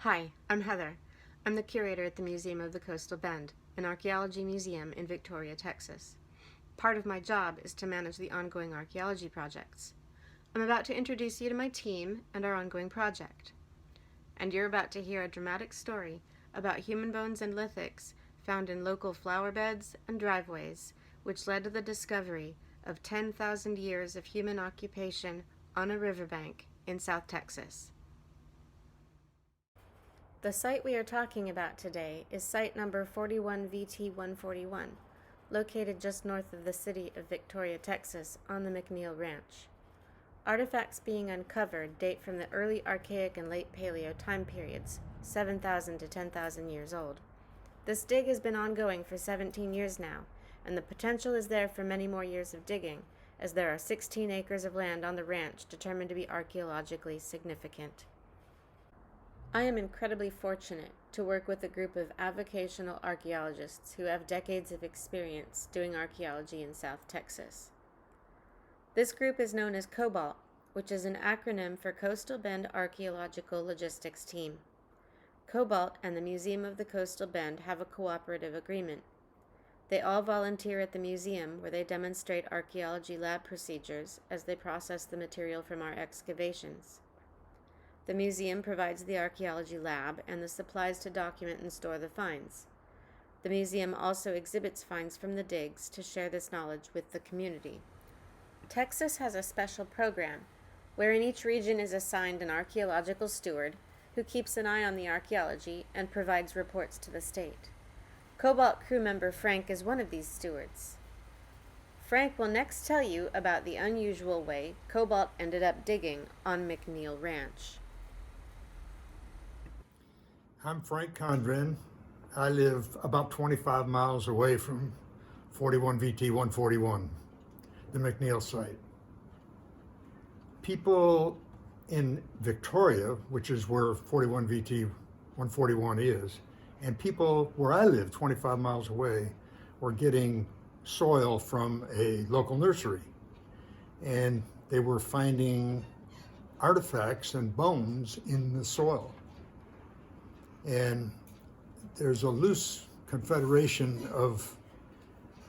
Hi, I'm Heather. I'm the curator at the Museum of the Coastal Bend, an archaeology museum in Victoria, Texas. Part of my job is to manage the ongoing archaeology projects. I'm about to introduce you to my team and our ongoing project. And you're about to hear a dramatic story about human bones and lithics found in local flower beds and driveways, which led to the discovery of 10,000 years of human occupation on a riverbank in South Texas. The site we are talking about today is site number 41VT141, located just north of the city of Victoria, Texas, on the McNeil Ranch. Artifacts being uncovered date from the early Archaic and late Paleo time periods, 7,000 to 10,000 years old. This dig has been ongoing for 17 years now, and the potential is there for many more years of digging, as there are 16 acres of land on the ranch determined to be archaeologically significant. I am incredibly fortunate to work with a group of avocational archaeologists who have decades of experience doing archaeology in South Texas. This group is known as CoBALT, which is an acronym for Coastal Bend Archaeological Logistics Team. CoBALT and the Museum of the Coastal Bend have a cooperative agreement. They all volunteer at the museum where they demonstrate archaeology lab procedures as they process the material from our excavations. The museum provides the archaeology lab and the supplies to document and store the finds. The museum also exhibits finds from the digs to share this knowledge with the community. Texas has a special program wherein each region is assigned an archaeological steward who keeps an eye on the archaeology and provides reports to the state. CoBALT crew member Frank is one of these stewards. Frank will next tell you about the unusual way CoBALT ended up digging on McNeil Ranch. I'm Frank Condren. I live about 25 miles away from 41VT141, the McNeil site. People in Victoria, which is where 41VT141 is, and people where I live 25 miles away were getting soil from a local nursery. And they were finding artifacts and bones in the soil. And there's a loose confederation of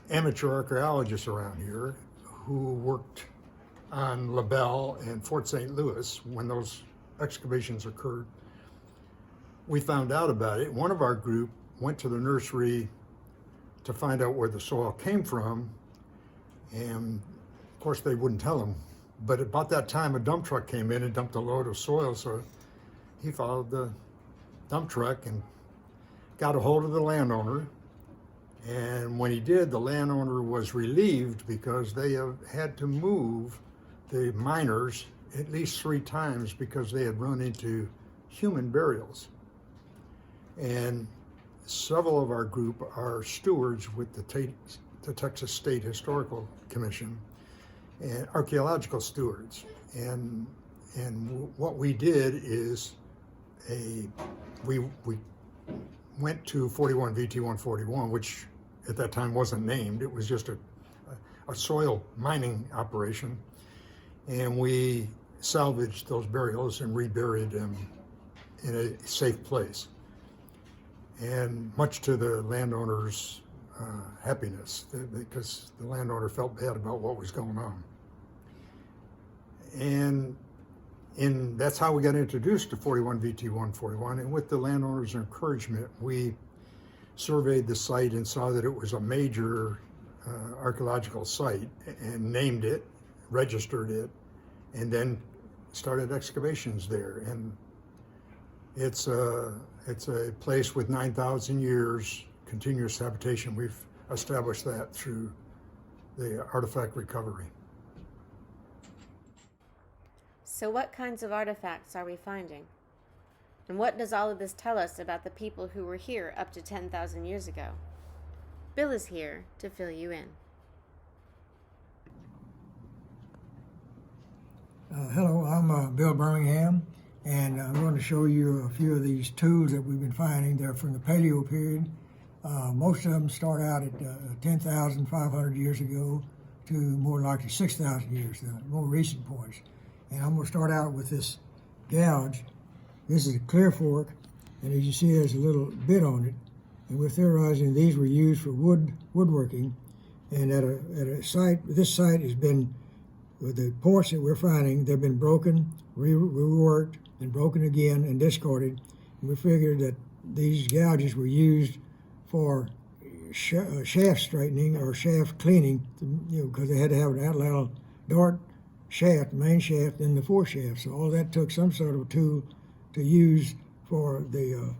amateur archaeologists around here who worked on LaBelle and Fort St. Louis when those excavations occurred. We found out about it. One of our group went to the nursery to find out where the soil came from, and of course they wouldn't tell him. But about that time, a dump truck came in and dumped a load of soil, so he followed the dump truck and got a hold of the landowner. And when he did, the landowner was relieved because they had to move the miners at least 3 times because they had run into human burials. And several of our group are stewards with the Texas State Historical Commission and archaeological stewards. And what we did is we went to 41VT141, which at that time wasn't named. It was just a soil mining operation. And we salvaged those burials and reburied them in a safe place. And much to the landowner's happiness, because the landowner felt bad about what was going on. And that's how we got introduced to 41VT141, and with the landowner's encouragement, we surveyed the site and saw that it was a major archaeological site and named it, registered it, and then started excavations there. And it's a place with 9,000 years continuous habitation. We've established that through the artifact recovery. So what kinds of artifacts are we finding? And what does all of this tell us about the people who were here up to 10,000 years ago? Bill is here to fill you in. Hello, I'm Bill Birmingham, and I'm going to show you a few of these tools that we've been finding. They're from the Paleo period. Most of them start out at 10,500 years ago to more likely 6,000 years, the more recent points. And I'm going to start out with this gouge. This is a clear fork, And as you see, there's a little bit on it. And we're theorizing these were used for woodworking. And at a site, this site has been, with the points that we're finding, they've been broken, reworked, and broken again and discarded. And we figured that these gouges were used for shaft straightening or shaft cleaning, because they had to have an Antler dart shaft, main shaft, and the foreshaft. So all that took some sort of tool to use for the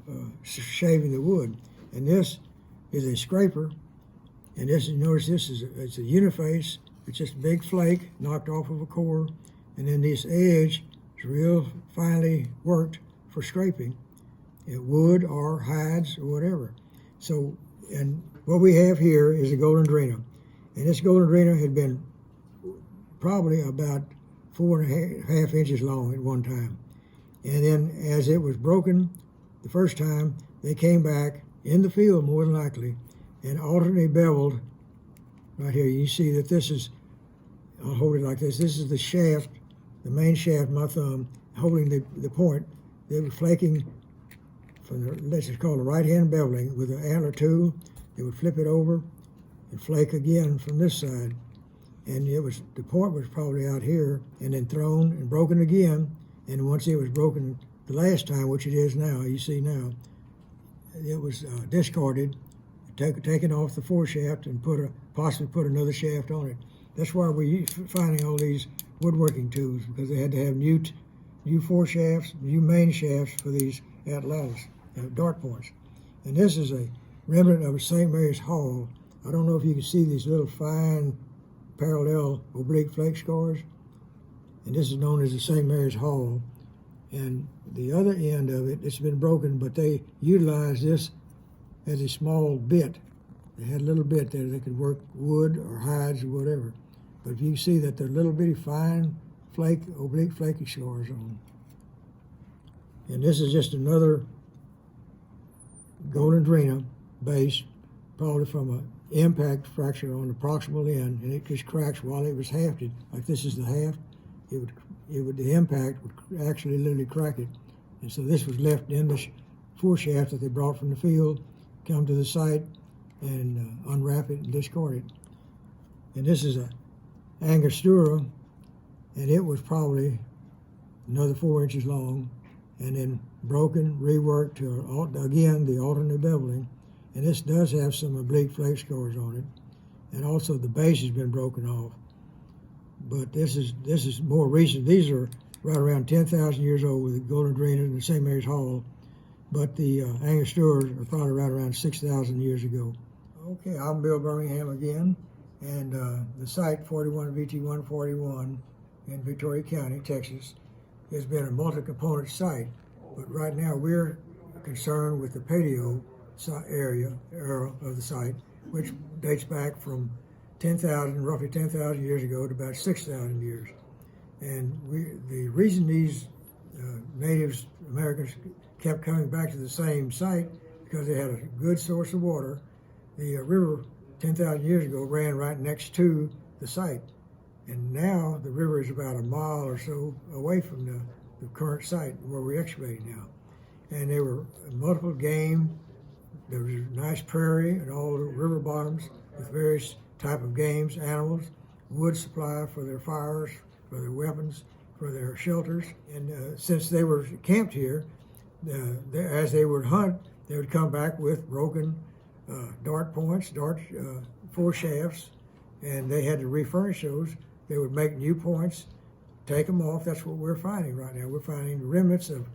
shaving the wood. And this is a scraper, and this, notice this is it's a uniface. It's just a big flake knocked off of a core, and then this edge is real finely worked for scraping wood or hides or whatever. So, and what we have here is a golden drena, and this golden drena had been probably about 4.5 inches long at one time. And then as it was broken the first time, they came back in the field more than likely and alternately beveled. Right here, you see that this is, I'll hold it like this. This is the shaft, the main shaft, my thumb, holding the point. They were flaking from the, this is called a right-hand beveling with an Antler tool. They would flip it over and flake again from this side. And it was, the point was probably out here and then thrown and broken again. And once it was broken the last time, which it is now, you see now, it was discarded, taken off the foreshaft and possibly put another shaft on it. That's why we're finding all these woodworking tools, because they had to have new foreshafts, new main shafts for these Antler dart points. And this is a remnant of a St. Mary's Hall. I don't know if you can see these little fine parallel oblique flake scars. And this is known as the St. Mary's Hall. And the other end of it, it's been broken, but they utilized this as a small bit. They had a little bit there. They could work wood or hides or whatever. But you see that they're little bitty fine oblique flaky scars on them. And this is just another golden drena base, probably from an impact fracture on the proximal end, and it just cracks while it was hafted. Like this is the haft. The impact would actually literally crack it. And so this was left in the foreshaft that they brought from the field, come to the site and unwrap it and discard it. And this is a Angostura, and it was probably another 4 inches long, and then broken, reworked to, again, the alternate beveling. And this does have some oblique flake scars on it. And also the base has been broken off. But this is more recent. These are right around 10,000 years old with the golden drena and the St. Mary's Hall. But the Angosturas are probably right around 6,000 years ago. Okay, I'm Bill Birmingham again. And the site 41VT141 in Victoria County, Texas, has been a multi-component site. But right now we're concerned with the paleo era of the site, which dates back from roughly 10,000 years ago to about 6,000 years. And the reason these Native Americans kept coming back to the same site, because they had a good source of water. The river 10,000 years ago ran right next to the site. And now the river is about a mile or so away from the current site where we're excavating now. And there were multiple game. There was a nice prairie and all the river bottoms with various type of games, animals, wood supply for their fires, for their weapons, for their shelters. And since they were camped here, as they would hunt, they would come back with broken dart points, foreshafts, and they had to refurnish those. They would make new points, take them off. That's what we're finding right now. We're finding remnants of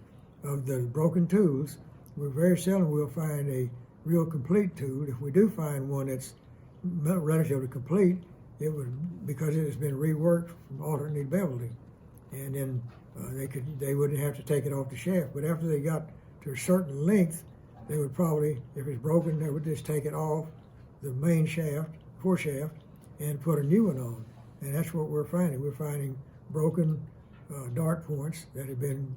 the broken tools. We're very seldom we'll find a real complete tool. If we do find one that's relatively complete, it would, because it has been reworked from alternately beveling, and then they wouldn't have to take it off the shaft. But after they got to a certain length, they would probably, if it's broken, they would just take it off the main shaft, foreshaft, and put a new one on. And that's what we're finding. We're finding broken dart points that have been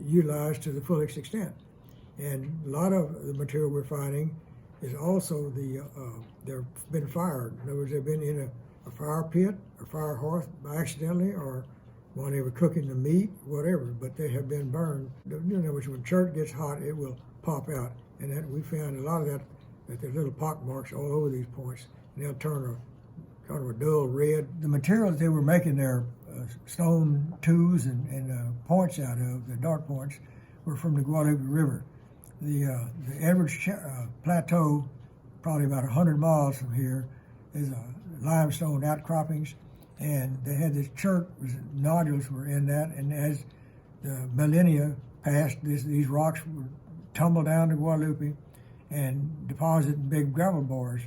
utilized to the fullest extent. And a lot of the material we're finding is also they've been fired. In other words, they've been in a fire pit or fire hearth accidentally, or while they were cooking the meat, whatever, but they have been burned. Which when chert gets hot, it will pop out. And that we found a lot of that there's little pock marks all over these points. And they'll turn kind of a dull red. The materials they were making their stone tools and points out of, the dart points, were from the Guadalupe River. The Edwards Plateau, probably about 100 miles from here, is limestone outcroppings, and they had this chert, nodules were in that, and as the millennia passed, these rocks would tumble down to Guadalupe and deposit in big gravel bars,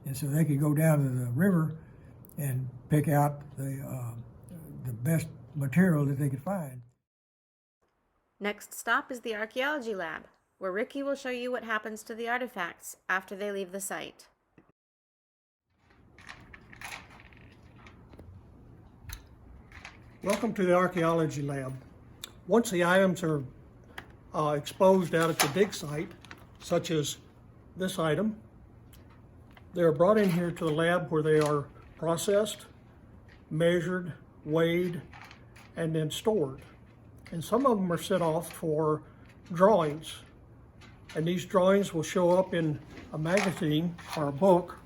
and so they could go down to the river and pick out the best material that they could find. Next stop is the Archaeology Lab, where Ricky will show you what happens to the artifacts after they leave the site. Welcome to the Archaeology Lab. Once the items are exposed out at the dig site, such as this item, they are brought in here to the lab where they are processed, measured, weighed, and then stored. And some of them are set off for drawings. And these drawings will show up in a magazine or a book,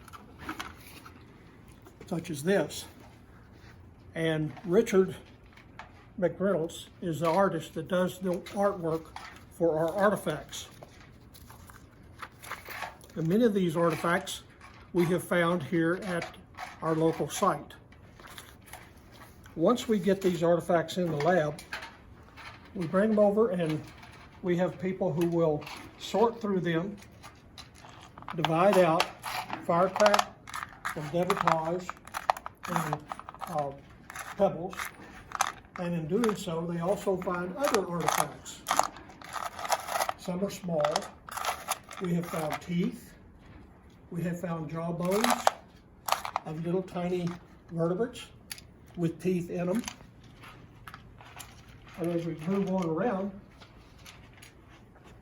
such as this. And Richard McReynolds is the artist that does the artwork for our artifacts. And many of these artifacts we have found here at our local site. Once we get these artifacts in the lab, we bring them over and we have people who will sort through them, divide out firecrack from debitage and pebbles, and in doing so they also find other artifacts. Some are small. We have found teeth. We have found jawbones of little tiny vertebrates with teeth in them. And as we move on around,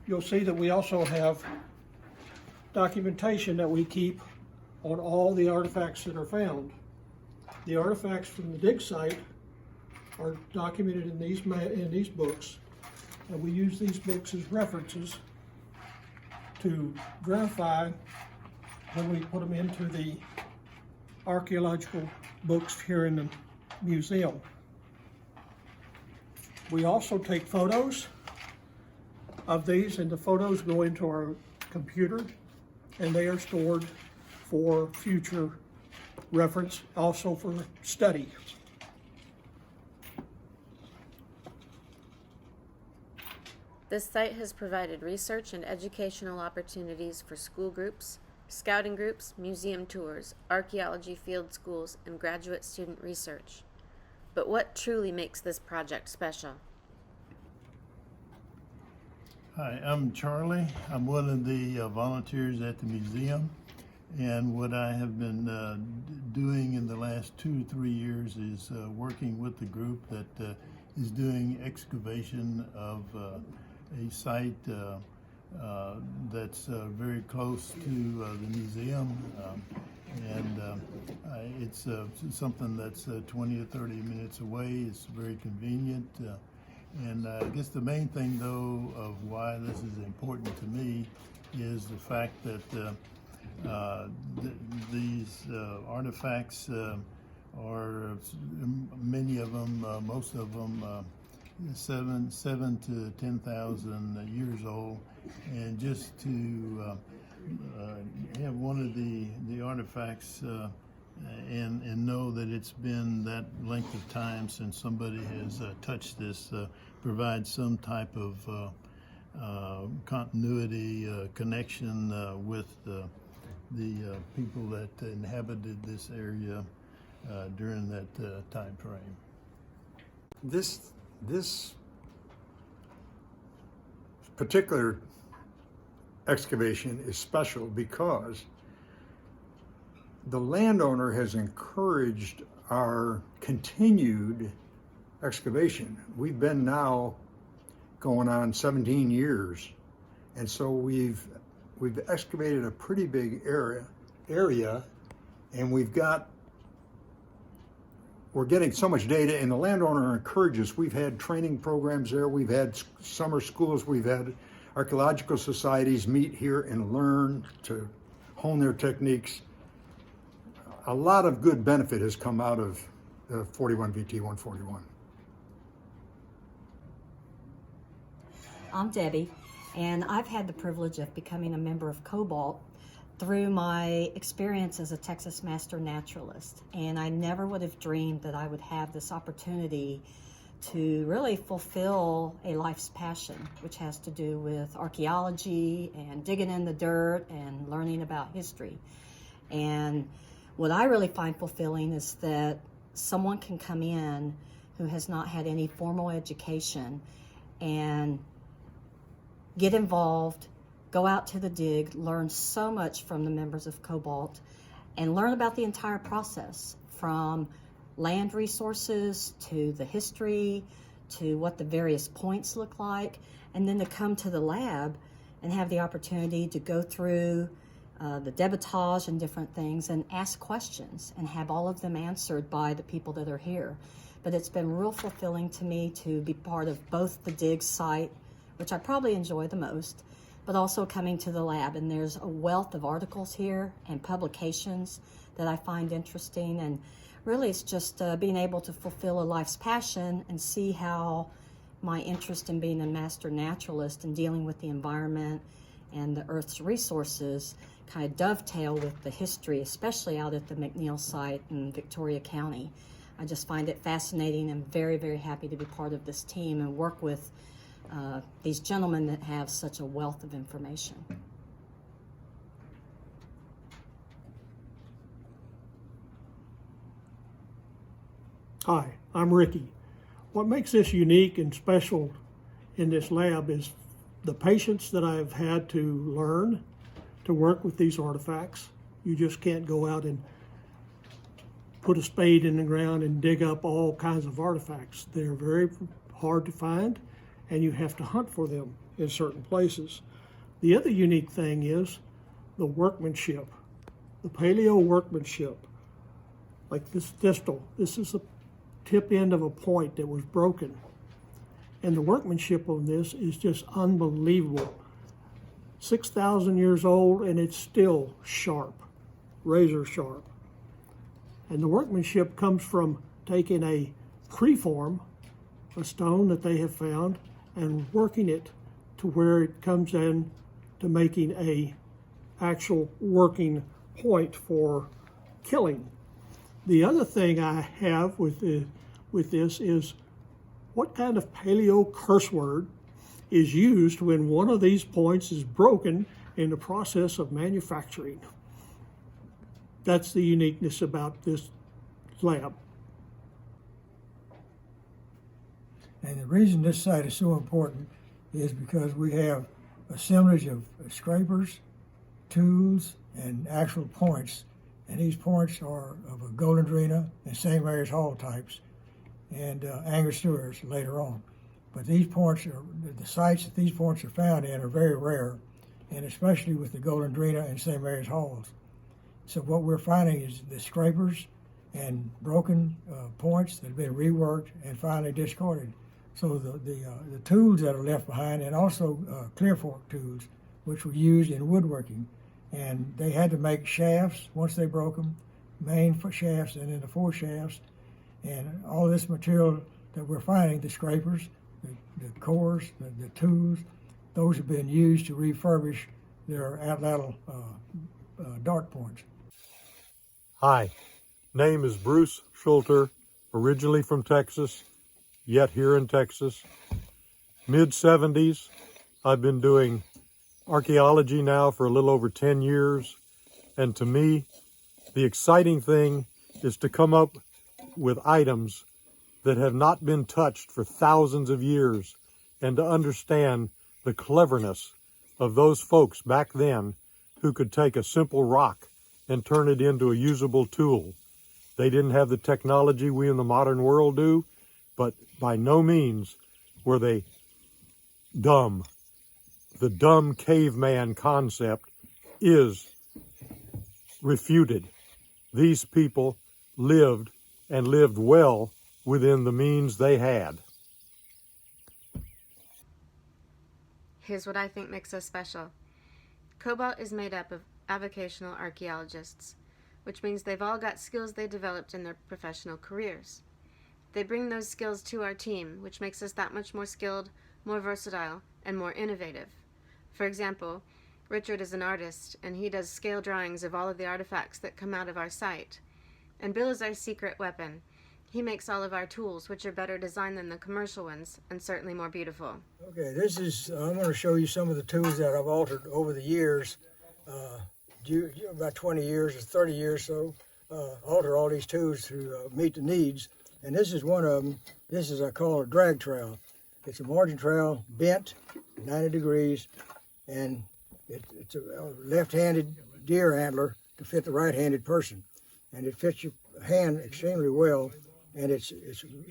you'll see that we also have documentation that we keep on all the artifacts that are found. The artifacts from the dig site are documented in these books, and we use these books as references to verify when we put them into the archaeological books here in the museum. We also take photos of these, and the photos go into our computer, and they are stored for future reference, also for study. This site has provided research and educational opportunities for school groups, scouting groups, museum tours, archaeology field schools, and graduate student research. But what truly makes this project special? Hi, I'm Charlie. I'm one of the volunteers at the museum, and what I have been doing in the last 2 or 3 years is working with the group that is doing excavation of a site that's very close to the museum, and it's something that's 20 or 30 minutes away. It's very convenient. And I guess the main thing, though, of why this is important to me is the fact that these artifacts are, many of them, most of them, 7 to 10,000 years old, and just to have one of the artifacts and know that it's been that length of time since somebody has touched this provides some type of continuity, connection with the people that inhabited this area during that time frame. This particular excavation is special because the landowner has encouraged our continued excavation. We've been now going on 17 years, and so we've excavated a pretty big area, and we've got we're getting so much data, and the landowner encourages. We've had training programs there, we've had summer schools, we've had archaeological societies meet here and learn to hone their techniques. A lot of good benefit has come out of the 41VT141. I'm Debbie, and I've had the privilege of becoming a member of CoBALT through my experience as a Texas Master Naturalist. And I never would have dreamed that I would have this opportunity to really fulfill a life's passion, which has to do with archaeology and digging in the dirt and learning about history. And what I really find fulfilling is that someone can come in who has not had any formal education and get involved, go out to the dig, learn so much from the members of CoBALT, and learn about the entire process, from land resources to the history to what the various points look like, and then to come to the lab and have the opportunity to go through the debitage and different things and ask questions and have all of them answered by the people that are here. But it's been real fulfilling to me to be part of both the dig site, which I probably enjoy the most, but also coming to the lab. And there's a wealth of articles here and publications that I find interesting. And really it's just being able to fulfill a life's passion and see how my interest in being a master naturalist and dealing with the environment and the Earth's resources kind of dovetail with the history, especially out at the McNeil site in Victoria County. I just find it fascinating and very, very happy to be part of this team and work with these gentlemen that have such a wealth of information. Hi, I'm Ricky. What makes this unique and special in this lab is the patience that I've had to learn to work with these artifacts. You just can't go out and put a spade in the ground and dig up all kinds of artifacts. They're very hard to find, and you have to hunt for them in certain places. The other unique thing is the workmanship, the paleo workmanship. Like this distal, this is the tip end of a point that was broken. And the workmanship on this is just unbelievable. 6,000 years old and it's still sharp, razor sharp. And the workmanship comes from taking a preform, a stone that they have found, and working it to where it comes in to making a actual working point for killing. The other thing I have with this is what kind of paleo curse word is used when one of these points is broken in the process of manufacturing. That's the uniqueness about this lab. And the reason this site is so important is because we have assemblage of scrapers, tools, and actual points. And these points are of a golden drina and St. Mary's Hall types and Angosteras later on. But these points are, the sites that these points are found in are very rare, and especially with the golden drina and St. Mary's Halls. So what we're finding is the scrapers and broken points that have been reworked and finally discarded. So the tools that are left behind, and also clear fork tools, which were used in woodworking. And they had to make shafts once they broke them, main shafts and then the fore shafts. And all this material that we're finding, the scrapers, the cores, the tools, those have been used to refurbish their atlatl dart points. Hi, name is Bruce Schulter, originally from Texas, yet here in Texas. Mid-70s, I've been doing archaeology now for a little over 10 years, and to me, the exciting thing is to come up with items that have not been touched for thousands of years, and to understand the cleverness of those folks back then who could take a simple rock and turn it into a usable tool. They didn't have the technology we in the modern world do, but by no means were they dumb. The dumb caveman concept is refuted. These people lived and lived well within the means they had. Here's what I think makes us special. CoBALT is made up of avocational archaeologists, which means they've all got skills they developed in their professional careers. They bring those skills to our team, which makes us that much more skilled, more versatile, and more innovative. For example, Richard is an artist, and he does scale drawings of all of the artifacts that come out of our site. And Bill is our secret weapon. He makes all of our tools, which are better designed than the commercial ones, and certainly more beautiful. Okay, I'm going to show you some of the tools that I've altered over the years, about 20 years or 30 years so, alter all these tools to meet the needs. And this is one of them. This is, I call a drag trowel. It's a margin trowel, bent 90 degrees, and it's a left-handed deer antler to fit the right-handed person. And it fits your hand extremely well, and it's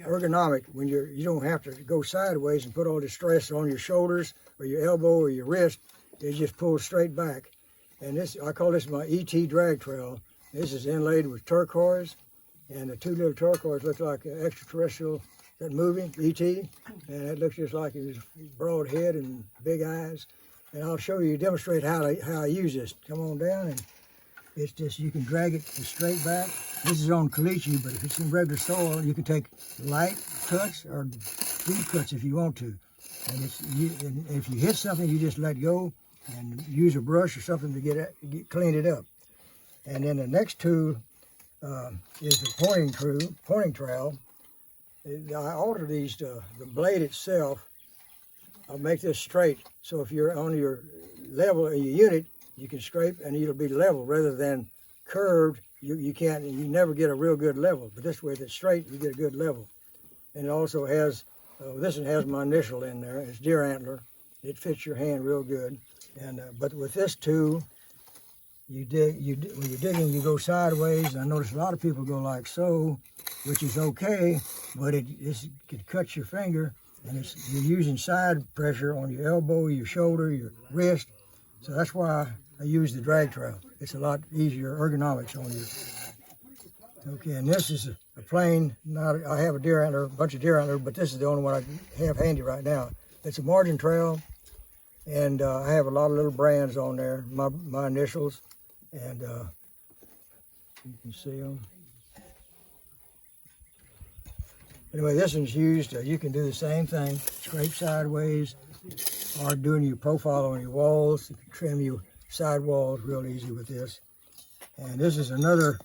ergonomic when you don't have to go sideways and put all the stress on your shoulders or your elbow or your wrist. It just pulls straight back. And this, I call this my ET drag trowel. This is inlaid with turquoise, and the two little turquoise look like an extraterrestrial, that movie, E.T., and it looks just like his broad head and big eyes. And I'll show you, demonstrate how I use this. Come on down, and it's just, you can drag it straight back. This is on caliche, but if it's in regular soil, you can take light cuts or deep cuts if you want to. And if you hit something, you just let go and use a brush or something to clean it up. And then the next tool is the pointing trowel. I alter these, the blade itself. I'll make this straight, so if you're on your level in your unit, you can scrape and it'll be level rather than curved. You never get a real good level, but this way, if it's straight, you get a good level. And it also has, this one has my initial in there. It's deer antler. It fits your hand real good. And but with this tool, when you're digging, you go sideways. And I notice a lot of people go like so, which is okay, but it could cut your finger, and you're using side pressure on your elbow, your shoulder, your wrist. So that's why I use the drag trowel. It's a lot easier ergonomics on you. Okay, and this is a plain, I have a bunch of deer antler, but this is the only one I have handy right now. It's a margin trowel, and I have a lot of little brands on there, my initials, and you can see them. Anyway, this one's used, you can do the same thing, scrape sideways, or doing your profile on your walls. You can trim your side walls real easy with this. And this is another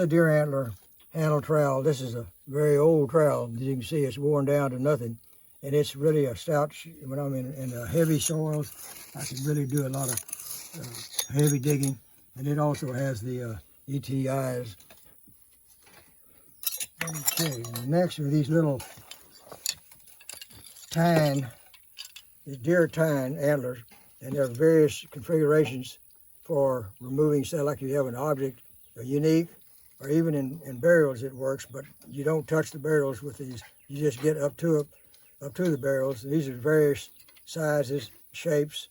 deer antler handle trowel. This is a very old trowel. As you can see, it's worn down to nothing. And it's really a stout, when I'm in heavy soils, I can really do a lot of heavy digging. And it also has the ET eyes. Okay, next are these little deer tine antlers, and there are various configurations for removing, say, like you have an object, a unique, or even in burials it works, but you don't touch the barrels with these. You just get up to the barrels. These are various sizes, shapes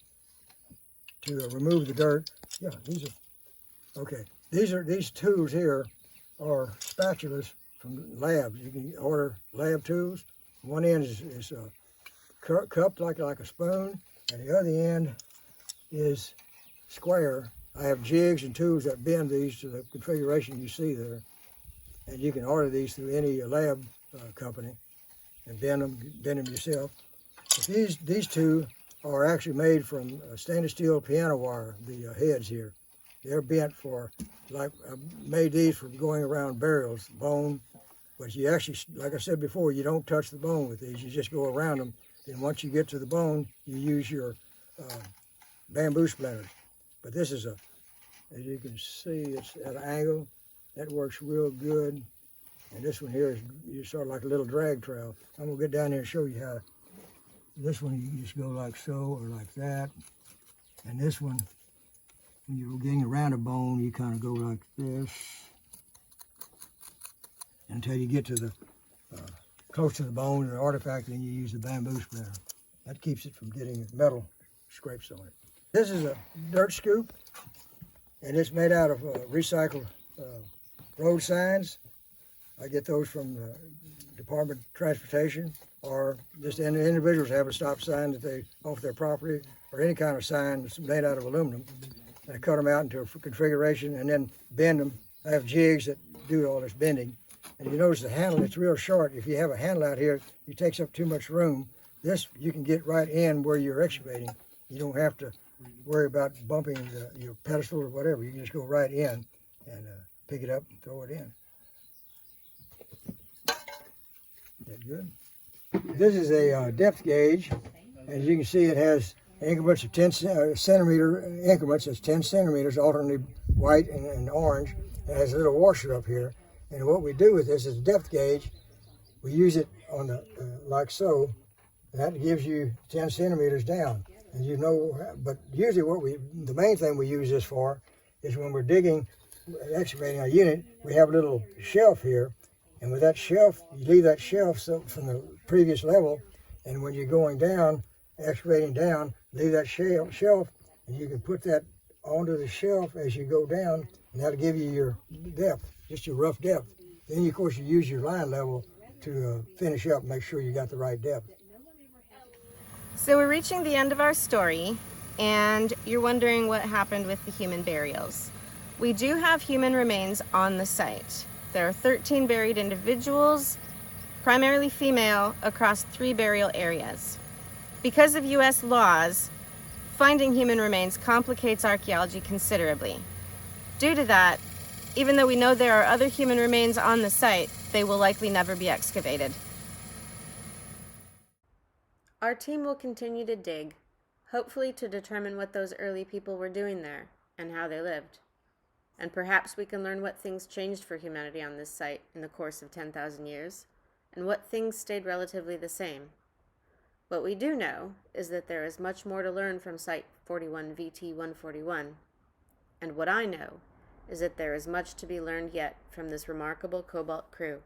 to remove the dirt. Yeah, these are, okay. These tools here are spatulas from labs. You can order lab tools. One end is cupped like a spoon, and the other end is square. I have jigs and tools that bend these to the configuration you see there, and you can order these through any lab company and bend them yourself. But these two are actually made from stainless steel piano wire. The heads here, they're bent for, like I made these for going around burials, bone. But you actually, like I said before, you don't touch the bone with these. You just go around them. And once you get to the bone, you use your bamboo splinters. But this is as you can see, it's at an angle. That works real good. And this one here is sort of like a little drag trowel. I'm gonna get down there and show you how. This one you can just go like so or like that. And this one, when you're getting around a bone, you kind of go like this until you get to the close to the bone or the artifact, and you use the bamboo splinter. That keeps it from getting metal scrapes on it. This is a dirt scoop, and it's made out of recycled road signs. I get those from the Department of Transportation, or just individuals have a stop sign that they off their property, or any kind of sign that's made out of aluminum. And I cut them out into a configuration and then bend them. I have jigs that do all this bending. And you notice the handle, it's real short. If you have a handle out here, it takes up too much room. This, you can get right in where you're excavating. You don't have to worry about bumping your pedestal or whatever. You can just go right in and pick it up and throw it in. Is that good? This is a depth gauge. As you can see, it has increments of 10 centimeter increments. It's 10 centimeters, alternately white and orange. It has a little washer up here. And what we do with this is a depth gauge. We use it on the like so. And that gives you 10 centimeters down. And you know, but usually the main thing we use this for is when we're digging, excavating a unit, we have a little shelf here. And with that shelf, you leave that shelf from the previous level. And when you're going down, excavating down, leave that shelf, and you can put that onto the shelf as you go down, and that'll give you your depth, just your rough depth. Then, of course, you use your line level to finish up, make sure you got the right depth. So we're reaching the end of our story, and you're wondering what happened with the human burials. We do have human remains on the site. There are 13 buried individuals, primarily female, across 3 burial areas. Because of U.S. laws, finding human remains complicates archaeology considerably. Due to that, even though we know there are other human remains on the site, they will likely never be excavated. Our team will continue to dig, hopefully to determine what those early people were doing there and how they lived. And perhaps we can learn what things changed for humanity on this site in the course of 10,000 years, and what things stayed relatively the same. What we do know is that there is much more to learn from Site 41VT141, and what I know is that there is much to be learned yet from this remarkable CoBALT crew.